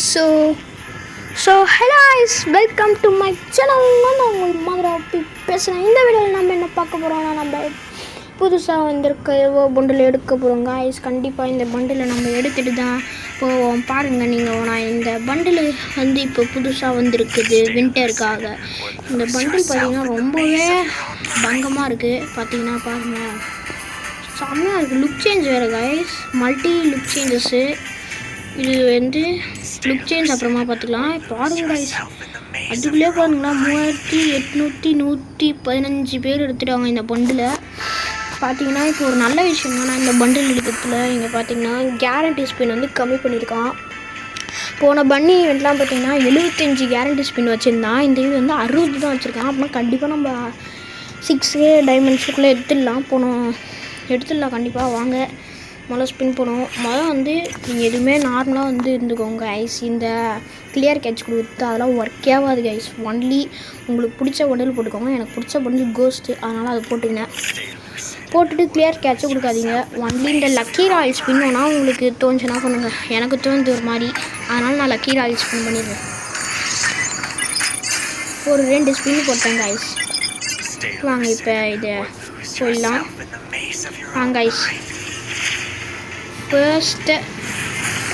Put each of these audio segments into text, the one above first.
So so hello guys welcome to my channel. நான் உங்கள் மாதிரி பேசுகிறேன். இந்த வீடியோவில் நம்ம என்ன பார்க்க போகிறோம்னா, நம்ம புதுசாக வந்திருக்க பண்டில் எடுக்க போகிறோங்க ஐஸ். கண்டிப்பாக இந்த பண்டிலை நம்ம எடுத்துகிட்டு தான் போவோம். பாருங்கள் நீங்கள், நான் இந்த பண்டில் வந்து இப்போ புதுசாக வந்திருக்குது வின்டருக்காக. இந்த பண்டில் பார்த்திங்கன்னா ரொம்பவே பங்கமாக இருக்குது. பார்த்திங்கன்னா பாருங்கள், செம்மையாக இருக்குது. லுக் சேஞ்ச் வேறு கைஸ், மல்டி லுக் சேஞ்சஸ்ஸு. இது வந்து லுக் சேஞ்ச் அப்புறமா பார்த்துக்கலாம். பாருங்க கைஸ், அதுக்குள்ளே பாருங்களா 3815 பேர் எடுத்துட்டாங்க இந்த பண்டில். பார்த்தீங்கன்னா இப்போ ஒரு நல்ல விஷயம் தான் இந்த பண்டில் எடுக்கிறதுல. இங்கே பார்த்தீங்கன்னா கேரண்டி ஸ்பின் வந்து கம்மி பண்ணியிருக்கான். போன பன்னி இவெண்ட்லாம் பார்த்தீங்கன்னா 75 கேரண்டி ஸ்பின் வச்சுருந்தான். இந்த இது வந்து 60 தான் வச்சுருக்கான். அப்படின்னா கண்டிப்பாக நம்ம 6K டைமண்ட்ஸுக்குள்ளே எடுத்துடலாம் கண்டிப்பாக. வாங்க முதல்ல ஸ்பின் பண்ணுவோம். முதல்ல வந்து நீங்கள் எதுவுமே நார்மலாக வந்து இருந்துக்கோங்க ஐஸ். இந்த கிளியர் கேட்ச் கொடுத்து அதெல்லாம் ஒர்க்கே ஆகாது கைஸ். ஒன்லி உங்களுக்கு பிடிச்ச பண்டில் போட்டுக்கோங்க. எனக்கு பிடிச்ச பண்டில் கோஸ்ட்டு, அதனால் அதை போட்டுட்டு கிளியர் கேட்சும் கொடுக்காதீங்க. ஒன்லி இந்த லக்கி ராயல் ஸ்பின் வேணால் உங்களுக்கு தோணுச்சுன்னா பண்ணுங்கள். எனக்கு தோணுது ஒரு மாதிரி, அதனால் நான் லக்கி ராயல் ஸ்பின் பண்ணிடுவேன். ஒரு 2 ஸ்பின் போட்டேன் கைஸ். வாங்க இப்போ இதை சொல்லலாம். வாங்க ஐஸ், ஃபர்ஸ்ட்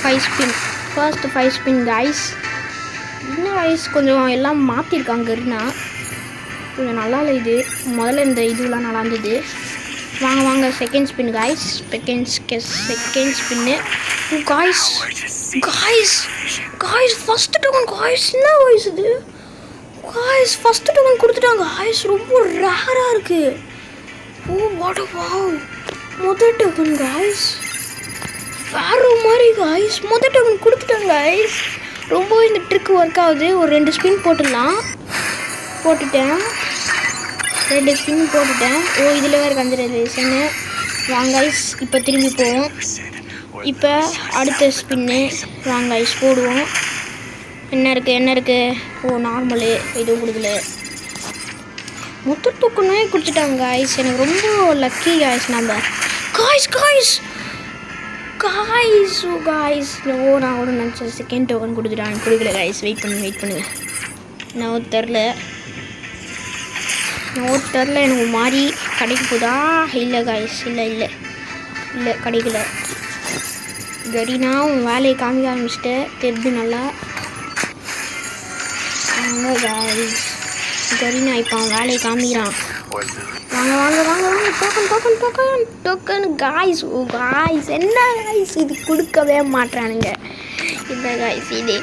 5 ஸ்பின் கைஸ். இன்னும் கைஸ் கொஞ்சம் எல்லாம் மாற்றிருக்காங்கன்னா கொஞ்சம் நல்லா இல்லை. இது முதல்ல இந்த இதுலாம் நல்லா இருந்தது. வாங்க second spin guys. Second spin guys first token guys. என்ன வாய்ஸ் இது காய்ஸ்? ஃபஸ்ட்டு டோக்கன் கொடுத்துட்டாங்க காய்ஸ். ரொம்ப ரேராக இருக்குது. ஓ வாட் வாவ், முதல் டோக்கன் காய்ஸ் வேறு மாதிரி காய்ஸ். முதல் டோக்கன் கொடுத்துட்டாங்க காய்ஸ். ரொம்ப இந்த ட்ரிக் ஒர்க் ஆகுது. ஒரு 2 ஸ்பின் போட்டுடலாம். போட்டுட்டேன் 2 ஸ்பின் போட்டுட்டேன். ஓ இதில் வேறு கன்சிடரேஷனு. வாங்க ஐஸ், இப்போ திரும்பி போவோம். இப்போ அடுத்த ஸ்பின்னு வாங்க ஐஸ் போடுவோம். என்ன இருக்குது? ஓ நார்மலு, எதுவும் கொடுக்கல. மொத்த டோக்கனே கொடுத்துட்டாங்க காய்ஸ். எனக்கு ரொம்ப லக்கி காய்ஸ். நம்ம காய்ஸ் ஓ நான் கூட நினச்சேன் செகண்ட் டோக்கன் கொடுக்கல காய்ஸ். வெயிட் பண்ணுங்க. நான் தெரில எனக்கு மாதிரி கிடைக்க போதா? இல்லை காய்ஸ், இல்லை கிடைக்கல. கரீனா உன் வேலையை காமிக்க ஆரம்பிச்சிட்டு தெரிஞ்சு நல்லா. வாங்க காய்ஸ், கரீனா இப்போ அவன் வேலையை காமிக்கிறான். வாங்க டோக்கன் காய்ஸ். ஓ காய்ஸ், என்ன காய்ஸ் இது கொடுக்கவே மாட்டானுங்க. இந்த காய்ஸ் இது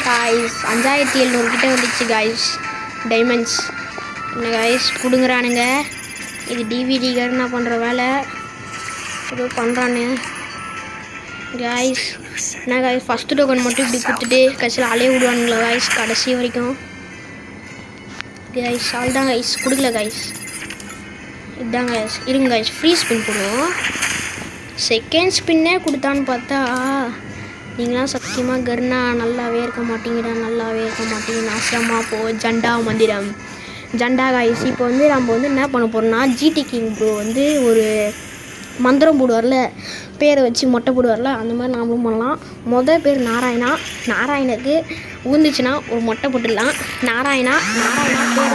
காய்ஸ் 5700 கிட்ட வந்துச்சு காய்ஸ் டைமண்ட்ஸ். என்ன காய்ஸ் கொடுங்குறானுங்க. இது டிவிடி கருணா பண்ணுற வேலை ஏதோ பண்ணுறானு காய்ஸ். என்ன காய்ஸ் ஃபஸ்ட்டு டோக்கன் மட்டும் இப்படி கொடுத்துட்டு கடைசியில் அலைய விடுவானுங்களா காய்ஸ் கடைசி வரைக்கும் காய்ஸ். ஆள் தான் காய்ஸ் கொடுக்கல காய்ஸ். இதுதான் காய்ஸ். இருங்க காய்ஸ், ஃப்ரீ ஸ்பின் போடுவோம். செகண்ட் ஸ்பின்னே கொடுத்தான்னு பார்த்தா நீங்களாம் சத்தியமாக கர்னா நல்லாவே இருக்க மாட்டீங்கடா. நாசமாக போ ஜண்டா மந்திரம் ஜண்டா காய்ஸ். இப்போ வந்து நம்ம வந்து என்ன பண்ண போகிறோம்னா, ஜிடி கிங் ப்ரோ வந்து ஒரு மந்திரம் போடுவார்ல, பேரை வச்சு மொட்டை போடுவார்ல, அந்த மாதிரி நாமளும் பண்ணலாம். மொதல் பேர் நாராயணனுக்கு ஊந்துச்சுன்னா ஒரு மொட்டை போட்டுடலாம். நாராயணா பேரை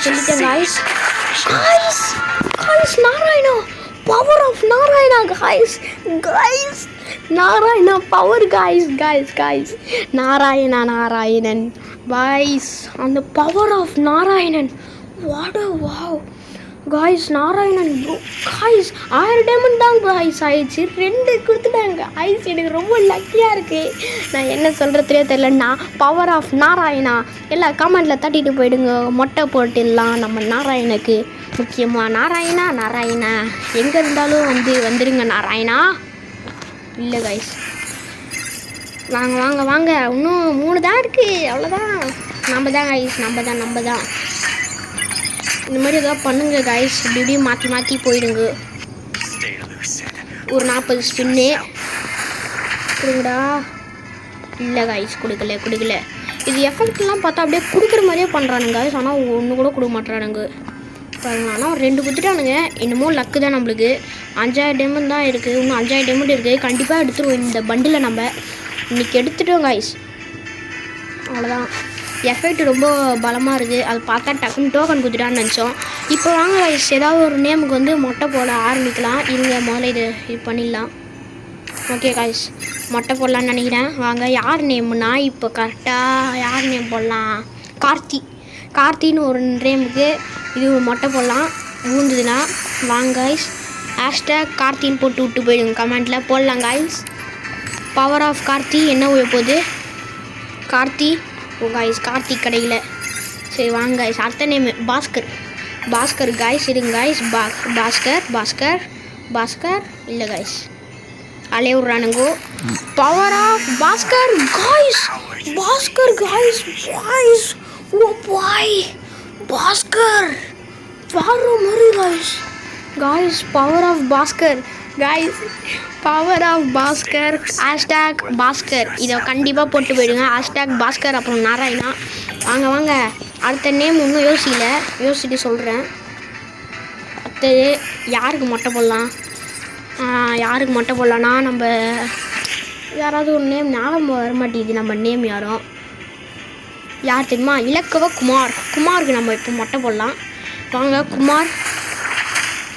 சொல்லிட்டேன் guys. Narayana, power off Narayana guys. Narayana power guys. Narayanan guys, அந்த power off Narayanan. What wow guys. Narayanan bro guys 1000 diamond தான் காய்ஸ் ஆயிடுச்சு. 2 கொடுத்துட்டாங்க காய்ஸ். எனக்கு ரொம்ப லக்கியாக இருக்குது. நான் என்ன சொல்கிறதுலே தெரியலண்ணா. பவர் ஆஃப் நாராயணா எல்லாம் கமெண்டில் தட்டிட்டு போயிடுங்க. மொட்டை போட்டுடலாம் நம்ம நாராயணுக்கு. முக்கியமாக நாராயணா எங்கே இருந்தாலும் வந்துடுங்க நாராயணா. இல்லை காய்ஸ், வாங்க இன்னும் 3 தான் இருக்குது. அவ்வளோதான். நம்ம தான் காய்ஸ், நம்ம தான் இந்த மாதிரி எதாவது பண்ணுங்க காய்ஸ். இப்படி மாற்றி போயிடுங்க. ஒரு 40 ஸ்பின்னு கொடுங்கடா. இல்லை காய்ஸ் கொடுக்கல. இது எஃபெக்ட்லாம் பார்த்தா அப்படியே கொடுக்குற மாதிரியே பண்ணுறானுங்க காய்ஸ். ஆனால் ஒன்று கூட கொடுக்க மாட்டுறானுங்க பாருங்க. ஆனால் 2 கொடுத்துட்டானுங்க. இன்னமும் லக்கு தான் நம்மளுக்கு. 5000 டைமண்ட் தான் இருக்குது. இன்னும் 5000 டைமண்ட் இருக்குது. கண்டிப்பாக எடுத்துருவோம் இந்த பண்டில் நம்ம. இன்றைக்கி எடுத்துட்டோம் காய்ஸ். அவ்வளோதான். எஃபெக்ட் ரொம்ப பலமாக இருக்குது. அது பார்த்தா டக்குன்னு டோக்கன் கொடுத்துட்டான்னு நினச்சோம். இப்போ வாங்க காய்ஸ், ஏதாவது ஒரு நேமுக்கு வந்து மொட்டை போட ஆரம்பிக்கலாம். இருங்க முதல்ல இது பண்ணிடலாம். ஓகே காய்ஸ், மொட்டை போடலான்னு நினைக்கிறேன். வாங்க, யார் நேம்னா இப்போ கரெக்டாக யார் நேம் போடலாம்? கார்த்தின்னு ஒரு நேமுக்கு இது மொட்டை போடலாம். ஊந்துதுன்னா வாங்க காய்ஸ், #கார்த்தின்னு போட்டு விட்டு போயிடுங்க. கமெண்ட்டில் போடலாம் காய்ஸ். பவர் ஆஃப் கார்த்தி என்ன போகுது? கார்த்தி. ஓ காய்ஸ், கார்த்திக் கடையில். சரி வாங்க காய்ஸ், அடுத்த நேம் பாஸ்கர் காய்ஸ். இருங்க காய்ஸ், பாஸ்கர் இல்லை காய்ஸ், அலைய விட்றானுங்கோ. Power off Bhaskar guys. Oh boy, Bhaskar பாரு மாதிரி guys. Power off Bhaskar guys, #Bhaskar. இதை கண்டிப்பாக போட்டு போயிடுங்க. #பாஸ்கர் அப்புறம் நாராயணா. வாங்க அடுத்த நேம் இன்னும் யோசிச்சுட்டு சொல்கிறேன். அடுத்தது யாருக்கு மொட்டை போடலான்னா நம்ம யாராவது ஒரு நேம் ஞாபகம் வர மாட்டேங்குது. நம்ம நேம் யார் தெரியுமா? இலக்கவ குமாருக்கு நம்ம இப்போ மொட்டை போடலாம். வாங்க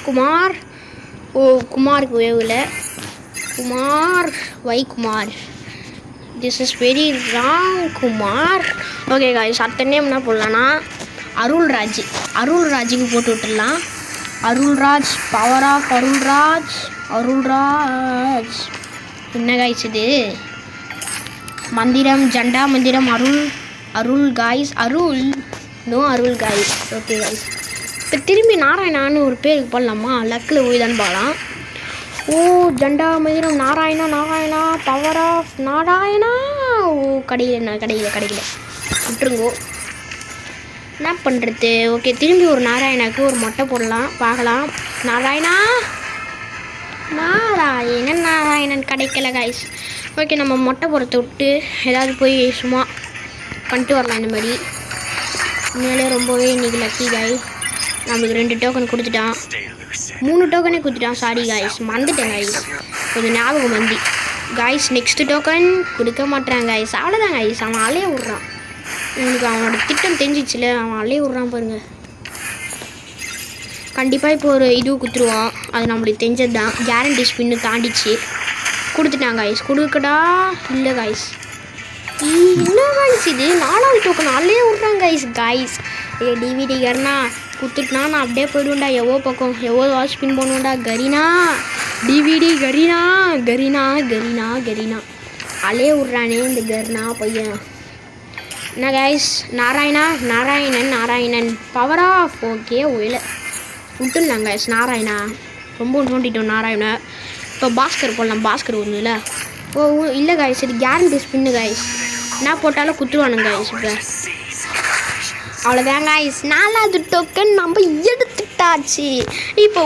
குமார். ஓ குமாருக்கு வேவில் Kumar. This is very wrong Kumar. Okay guys, அடுத்த நேம் என்ன போடலான்னா அருள்ராஜுக்கு போட்டு விட்டுடலாம். அருள்ராஜ். Power off Arulraj. என்ன காய்ஸ் இது? மந்திரம், ஜண்டா மந்திரம், Arul guys. Arul guys. Okay guys, இப்போ திரும்பி நாராயணான்னு ஒரு பேருக்கு போடலாமா? லக்கில் போய்தான் பார்க்கலாம். ஓ ஜண்டா மந்திரம் Narayana. Power off Narayana. Oh கடையில் விட்டுருங்கோ. என்ன பண்ணுறது? ஓகே, திரும்பி ஒரு நாராயணாவுக்கு ஒரு மொட்டை போடலாம். பார்க்கலாம். நாராயணன் கிடைக்கல காய்ஸ். ஓகே, நம்ம மொட்டை போடுறத விட்டு ஏதாவது போய் சும்மா பண்ணிட்டு வரலாம். இந்த மாதிரி உண்மையிலே ரொம்பவே இன்றைக்கி லக்கி காய்ஸ். நம்மளுக்கு 2 டோக்கன் கொடுத்துட்டான், 3 டோக்கனே கொடுத்துட்டான். சாரி காய்ஸ், மறந்துட்டேன் காய்ஸ், கொஞ்சம் ஞாபகம் வந்து காய்ஸ். நெக்ஸ்ட் டோக்கன் கொடுக்க மாட்டேறான் காய்ஸ். அவ்வளோதான் காய்ஸ், அவன் அலைய விட்றான். உங்களுக்கு அவனோட திட்டம் தெரிஞ்சிச்சுல, அவன் அலைய விட்றான் பாருங்கள். கண்டிப்பாக இப்போ ஒரு இது குத்துருவான். அது நம்மளுக்கு தெரிஞ்சது தான். கேரண்டி ஸ்பின்னு தாண்டிச்சு. கொடுத்துட்டான் காய்ஸ். கொடுக்கடா இல்லை காய்ஸ். என்ன காய்ஸ் இது? 4வது டோக்கன் அலைய விட்றான் காய்ஸ். டிவிடி கர்னா குத்துட்டுனா நான் அப்படியே போய்டுவேன்டா. எவ்வளோ வாட்ச் ஸ்பின் பண்ணுவேன்டா. கரீனா டிவிடி கரீனா அலைய விட்றானே இந்த கர்னா பையன். என்ன guys? Narayanan power off. Okay, ஒயில விட்டுடலாம் காய்ஸ். நாராயணா ரொம்ப நோண்டிட்டோம். நாராயணா இப்போ பாஸ்கர் போடலாம். பாஸ்கர் ஒன்றுல. ஓ இல்லை காய்ஸ், இது கேரண்டி ஸ்பின்னு காய்ஸ். என்ன போட்டாலும் குத்துருவானுங்க காய்ஸ். இப்போ அவ்வளோதான் காய்ஸ், 4வது டோக்கன் நம்ம எடுத்துட்டாச்சு. இப்போ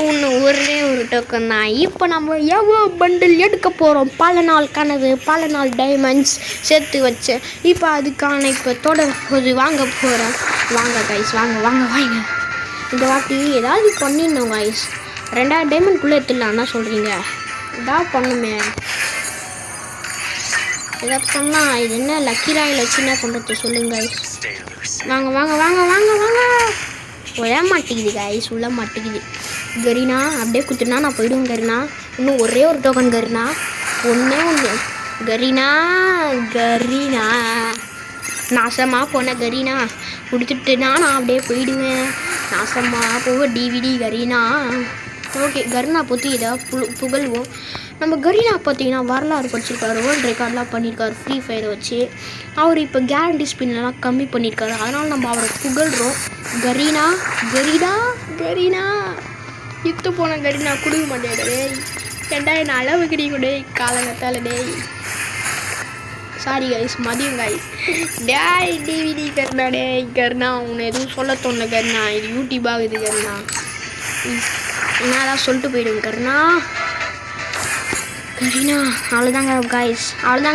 ஒரே ஒரு டோக்கன் தான். இப்போ நம்ம எவ்வளோ பண்டில் எடுக்க போகிறோம்? பல நாள் கனவு, பல நாள் டைமண்ட்ஸ் சேர்த்து வச்சு இப்போ அதுக்கான இப்போ தொடர்போது வாங்க போகிறோம். வாங்க காய்ஸ், வாங்க. இந்த வாட்டி ஏதாவது பண்ணிடணும் காய்ஸ். 2000 டைமண்ட்குள்ளே எடுத்துடலான்னா சொல்கிறீங்க? ஏதாவது பண்ணுமே, ஏதாவது பண்ணலாம். இது என்ன லக்கி ராயில் வச்சு என்ன பண்ணுறது சொல்லுங்க காய்ஸ். வாங்க. உள்ள மாட்டேங்குது. கரீனா அப்படியே குத்துனா நான் போயிடுவேன். கரீனா இன்னும் ஒரே ஒரு டோக்கன். கரீனா ஒன்று. கரீனா நாசமாக போன கரீனா கொடுத்துட்டுனா நான் அப்படியே போயிடுவேன். நாசமாக போக டிவிடி கரீனா. ஓகே, கரீனா பற்றி ஏதாவது புகழ்வோம். நம்ம கரீனா பார்த்தீங்கன்னா வரலாறு படிச்சிருக்காரு, வேர்ல்டு ரெக்கார்ட்லாம் பண்ணியிருக்காரு ஃப்ரீ ஃபயரை வச்சு. அவர் இப்போ கேரண்டி ஸ்பின்லாம் கம்மி பண்ணியிருக்காரு. அதனால் நம்ம அவரை புகழ்கிறோம். கரீனா இத்து போன கரீனா கொடுக்க மாட்டேடே. ஏண்டா என்ன அளவுக்கு நீ கூட காலங்கத்தால் டேய். சாரி கைஸ், மதியம் கைஸ். டேய் டிவிடி கருணா. டேய் கருணா, உன்னை எதுவும் சொல்ல தோணல கருணா. இது யூடியூப் ஆகுது கருணா. என்னதான் சொல்லிட்டு போயிடுங்க கருணா. அவ்வளோதாங்க கைஸ். அவன்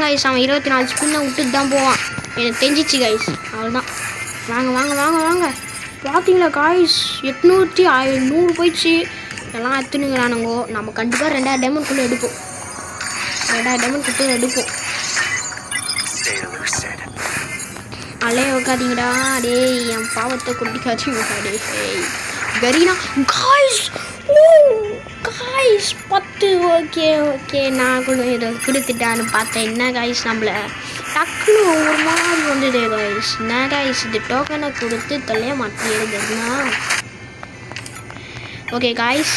24 ஸ்பின்னை விட்டுட்டு தான் போவான். எனக்கு தெரிஞ்சிச்சு கைஸ். அவ்வளோதான். வாங்க. பார்த்தீங்களா காய்ஸ், 800 போயிடுச்சு. எல்லாம் எடுத்துனுங்கிறானுங்கோ. நம்ம கண்டிப்பாக 2000 டைமண்ட்குள்ளே எடுப்போம். 2000 டைமண்ட் எடுப்போம். அலைய வைக்காதீங்கடா. டேய் என் பாவத்தை குட்டிக்காதீங்கடா. டேய் கரீனா காய்ஸ். ஓ காய்ஸ் 10. ஓகே நான் கூட இதை கொடுத்துட்டான்னு பார்த்தேன். என்ன காய்ஸ் நம்மள டக்குன்னு ஒரு மாதிரி வந்தது காய்ஸ். என்ன காய்ஸ் இது டோக்கனை கொடுத்து தொலைய மாட்டேங்குதுன்னா. ஓகே காய்ஸ்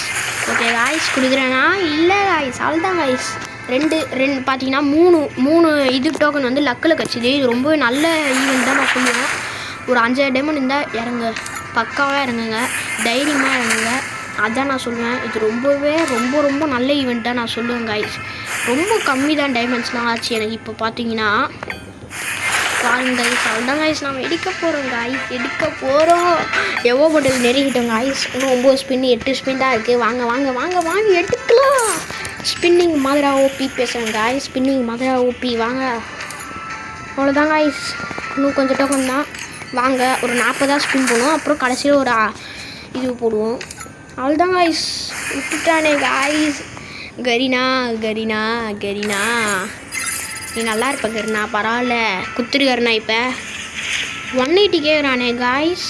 கொடுக்குறேன்னா இல்லை காய்ஸ் அவ்வளோதான் காய்ஸ். ரெண்டு பார்த்தீங்கன்னா மூணு இது டோக்கன் வந்து லக்கில் கிடச்சிது. இது ரொம்பவே நல்ல ஈவெண்ட் தான் நான் சொல்லுவேன். ஒரு 5000 டைமண்ட் இருந்தால் இறங்க பக்காவாக இறங்குங்க, தைரியமாக இறங்குங்க. அதான் நான் சொல்லுவேன். இது ரொம்பவே ரொம்ப நல்ல ஈவெண்ட் தான் நான் சொல்லுவேன் காய்ஸ். ரொம்ப கம்மி தான் டைமண்ட்ஸ்லாம் ஆச்சு எனக்கு. இப்போ பார்த்தீங்கன்னா பாருங்க காய்ஸ் அவ்வளோதான் காய்ஸ் நம்ம எடுக்க போகிறோம். எவ்வளோ பண்டல் நெருங்கிட்டோம் காய்ஸ். இன்னும் 9 ஸ்பின் 8 ஸ்பின் தான் இருக்குது. வாங்க எடுக்கலாம். ஸ்பின்னிங் மாதிரா ஓபி பேசுகிறேன் காய்ஸ். ஸ்பின்னிங் மாதிரா ஓபி வாங்க. அவ்வளோதான் காய்ஸ். இன்னும் கொஞ்சம் டோக்கன் தான். வாங்க ஒரு 40 ஸ்பின் போடுவோம். அப்புறம் கடைசியில் ஒரு இது போடுவோம். அவ்வளோதான் காய்ஸ். விட்டுட்டானே காய்ஸ். கரீனா நீ நல்லா இருப்ப கருணா, பரவாயில்ல குத்துருக்காருண்ணா. இப்போ 180 கேட்குறானே காய்ஸ்.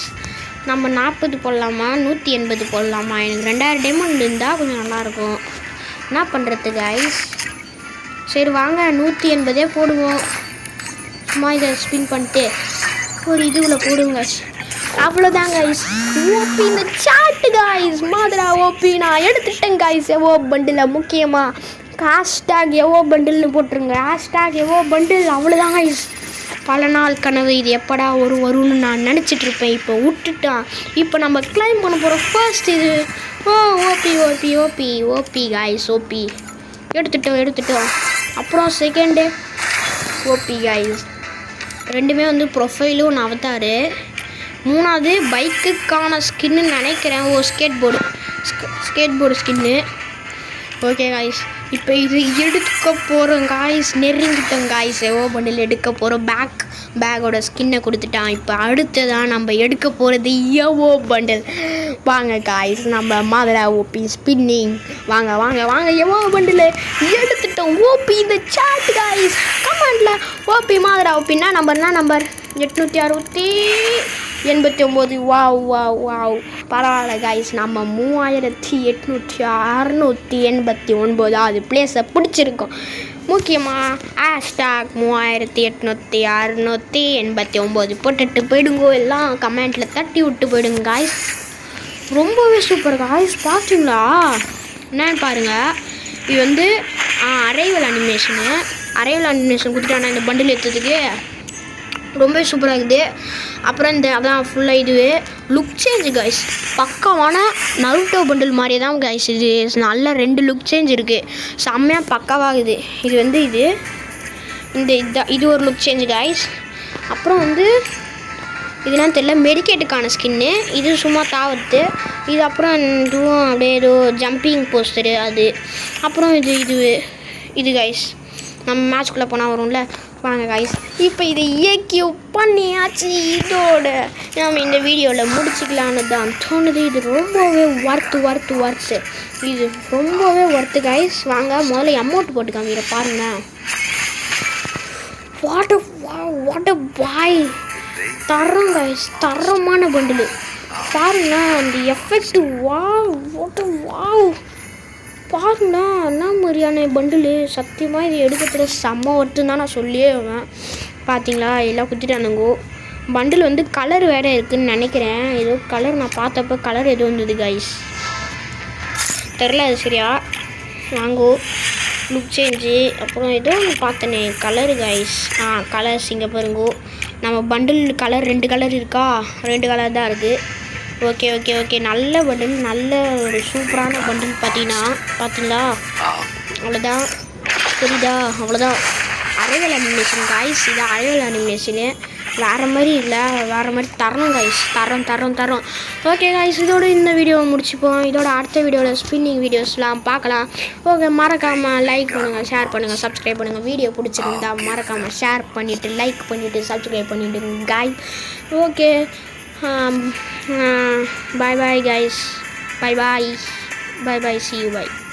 நம்ம 40 போடலாமா 180 போடலாமா? எனக்கு 2000 டைமண்ட் இருந்தால் கொஞ்சம் நல்லாயிருக்கும். என்ன பண்ணுறது காய்ஸ்? சரி வாங்க 180 போடுவோம். சும்மா இதை ஸ்பின் பண்ணிட்டு ஒரு இதுவில் போடுங்க. அவ்வளோதான் காய்ஸ். ஓபி இந்த சாட்டு காய்ஸ் மாதிரா ஓபி நான் எடுத்துட்டேன் காய்ஸ். எவ்வளோ பண்டில் முக்கியமாக ஹேஷ்டாக் எவ்வளோ பண்டில்னு போட்டுருங்க. ஹேஷ்டாக் எவ்வளோ பண்டில். அவ்வளோதான் காய்ஸ். பல நாள் கனவு இது எப்படா வரும்னு நான் நினச்சிட்ருப்பேன். இப்போ விட்டுட்டான். இப்போ நம்ம கிளைம் பண்ண போகிறோம் ஃபர்ஸ்ட் இது. OP guys. ஓபி எடுத்துட்டோம். அப்புறம் செகண்டு ஓபி காய்ஸ். ரெண்டுமே வந்து ப்ரொஃபைலும் நான் அவதாரு. 3வது பைக்குக்கான ஸ்கின்னு நினைக்கிறேன். ஸ்கேட் போர்டு ஸ்கின்னு. ஓகே காய்ஸ் இப்போ இது எடுக்க போகிறோம் காய்ஸ். நெருங்கிட்டோம் காய்ஸ். எவ்வளோ பண்டில் எடுக்க போகிறோம். பேக்கோட ஸ்கின்னை கொடுத்துட்டான். இப்போ அடுத்ததான் நம்ம எடுக்க போகிறது எவ்வளோ பண்டில். வாங்க காய்ஸ் நம்ம மாதிரா ஓபி ஸ்பின்னிங். வாங்க எவ்வளோ பண்டில் எடுத்துட்டோம். ஓபி இந்த சாட் காய்ஸ். கமெண்டில் ஓபி மாதிரா ஓபின்னா நம்பர் 869. வாவ் பரவாயில்ல காய்ஸ். நம்ம 3889 பிளேஸை பிடிச்சிருக்கோம். முக்கியமாக ஹேஷ்டாக் 3889 போட்டுட்டு போயிடுங்கோ. எல்லாம் கமெண்ட்டில் தட்டி விட்டு போயிடுங்க காய்ஸ். ரொம்பவே சூப்பர் காய்ஸ். பார்த்தீங்களா என்னன்னு பாருங்கள். இது வந்து அரைவல் அனிமேஷன் கொடுத்துட்டானா இந்த பண்டில் எடுத்ததுக்கு. ரொம்பவே சூப்பராக இருக்குது. அப்புறம் இந்த அதான் ஃபுல்லாக இதுவே லுக் சேஞ்ச் காய்ஸ். பக்காவான நருட்டோ பண்டில் மாதிரியே தான் காய்ஸ். இது நல்ல 2 லுக் சேஞ்ச் இருக்குது. செம்மையாக பக்காவாகுது. இது வந்து இது ஒரு லுக் சேஞ்ச் காய்ஸ். அப்புறம் வந்து இதெல்லாம் தெரியல மெடிக்கேட்டுக்கான ஸ்கின்னு. இது சும்மா தாவத்து. இது அப்புறம் இதுவும் அப்படியே ஏதோ ஜம்பிங் போஸ்டரு அது. அப்புறம் இது காய்ஸ் நம்ம மேட்ச்குள்ளே போனால் வரும்ல. வாங்க காய்ஸ் இப்போ இதை இயக்கி பண்ணியாச்சு. இதோட நம்ம இந்த வீடியோவில் முடிச்சுக்கலான்னு தான் தோணுது. இது ரொம்பவே ஒர்த்து. இது ரொம்பவே ஒர்த்து காய்ஸ். வாங்க முதல்ல அமௌண்ட் போட்டு காமிக்கிற பாருங்க. வாட் அ பாய் தரம் காய்ஸ். தரமான பண்டில் பாருங்க. அந்த எஃபெக்ட் வாவ் பாருங்கண்ணா என்ன மாதிரியான பண்டில். சத்தியமாக இது எடுக்கிறதுல செம்ம ஒர்த்துன்னு தான் நான் சொல்லிடுவேன். பார்த்தீங்களா எல்லாம் குத்திட்டானுங்கோ. பண்டில் வந்து கலர் வேறு இருக்குதுன்னு நினைக்கிறேன். ஏதோ கலர் நான் பார்த்தப்போ கலர் எதுவும் இருந்தது காய்ஸ். தெரில அது சரியா. வாங்கோ லுக் சேஞ்சு. அப்புறம் ஏதோ ஒன்று பார்த்தனே கலரு காய்ஸ். கலர்ஸ் இங்கே பாருங்கோ. நம்ம பண்டில் கலர் 2 கலர் இருக்கா. 2 கலர் தான் இருக்குது. ஓகே நல்ல பண்டில். நல்ல ஒரு சூப்பரான பண்டில் பார்த்தீங்களா. அவ்வளோதான் புரியுதா. அவ்வளோதான் அரைவல் அனிமேஷன் காய்ஸ். இது அரைவல் அனிமேஷனு வேறு மாதிரி இல்லை. வேறு மாதிரி தரணும் காய்ஸ். தரம். ஓகே காய்ஸ் இதோட இந்த வீடியோவை முடிச்சுப்போம். இதோட அடுத்த வீடியோவில் ஸ்பின்னிங் வீடியோஸ்லாம் பார்க்கலாம். ஓகே மறக்காமல் லைக் பண்ணுங்கள், ஷேர் பண்ணுங்கள், சப்ஸ்கிரைப் பண்ணுங்கள். வீடியோ பிடிச்சிருந்தா மறக்காமல் ஷேர் பண்ணிவிட்டு லைக் பண்ணிவிட்டு சப்ஸ்கிரைப் பண்ணிவிடுங்க guys. Okay bye guys. Bye, see you. Bye.